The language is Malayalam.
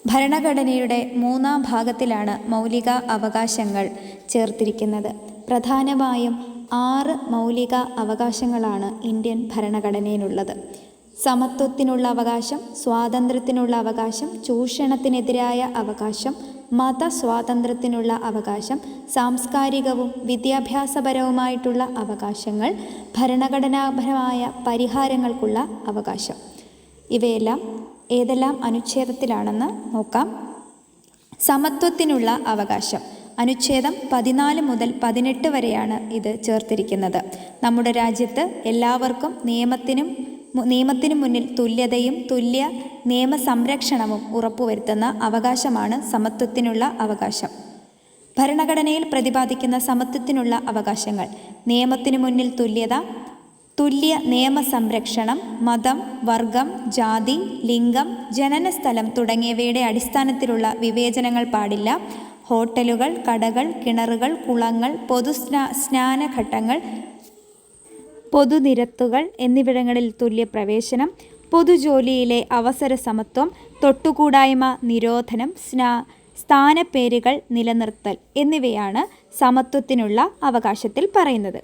ഭരണഘടനയുടെ 3-ാം ഭാഗത്തിലാണ് മൗലിക അവകാശങ്ങൾ ചേർത്തിരിക്കുന്നത്. പ്രധാനമായും 6 മൗലിക അവകാശങ്ങളാണ് ഇന്ത്യൻ ഭരണഘടനയിലുള്ളത്. സമത്വത്തിനുള്ള അവകാശം, സ്വാതന്ത്ര്യത്തിനുള്ള അവകാശം, ചൂഷണത്തിനെതിരായ അവകാശം, മതസ്വാതന്ത്ര്യത്തിനുള്ള അവകാശം, സാംസ്കാരികവും വിദ്യാഭ്യാസപരവുമായിട്ടുള്ള അവകാശങ്ങൾ, ഭരണഘടനാപരമായ പരിഹാരങ്ങൾക്കുള്ള അവകാശം. ഇവയെല്ലാം ഏതെല്ലാം അനുച്ഛേദത്തിലാണെന്ന് നോക്കാം. സമത്വത്തിനുള്ള അവകാശം അനുച്ഛേദം 14 മുതൽ 18 വരെയാണ് ഇത് ചേർത്തിരിക്കുന്നത്. നമ്മുടെ രാജ്യത്ത് എല്ലാവർക്കും നിയമത്തിനു മുന്നിൽ തുല്യതയും തുല്യ നിയമസംരക്ഷണവും ഉറപ്പുവരുത്തുന്ന അവകാശമാണ് സമത്വത്തിനുള്ള അവകാശം. ഭരണഘടനയിൽ പ്രതിപാദിക്കുന്ന സമത്വത്തിനുള്ള അവകാശങ്ങൾ: നിയമത്തിനു മുന്നിൽ തുല്യത, തുല്യ നിയമസംരക്ഷണം, മതം, വർഗം, ജാതി, ലിംഗം, ജനനസ്ഥലം തുടങ്ങിയവയുടെ അടിസ്ഥാനത്തിലുള്ള വിവേചനങ്ങൾ പാടില്ല. ഹോട്ടലുകൾ, കടകൾ, കിണറുകൾ, കുളങ്ങൾ, സ്നാനഘട്ടങ്ങൾ, പൊതുനിരത്തുകൾ എന്നിവിടങ്ങളിൽ തുല്യ പ്രവേശനം, പൊതുജോലിയിലെ അവസര സമത്വം, തൊട്ടുകൂടായ്മ നിരോധനം, സ്ഥാനപ്പേരുകൾ നിലനിർത്തൽ എന്നിവയാണ് സമത്വത്തിനുള്ള അവകാശത്തിൽ പറയുന്നത്.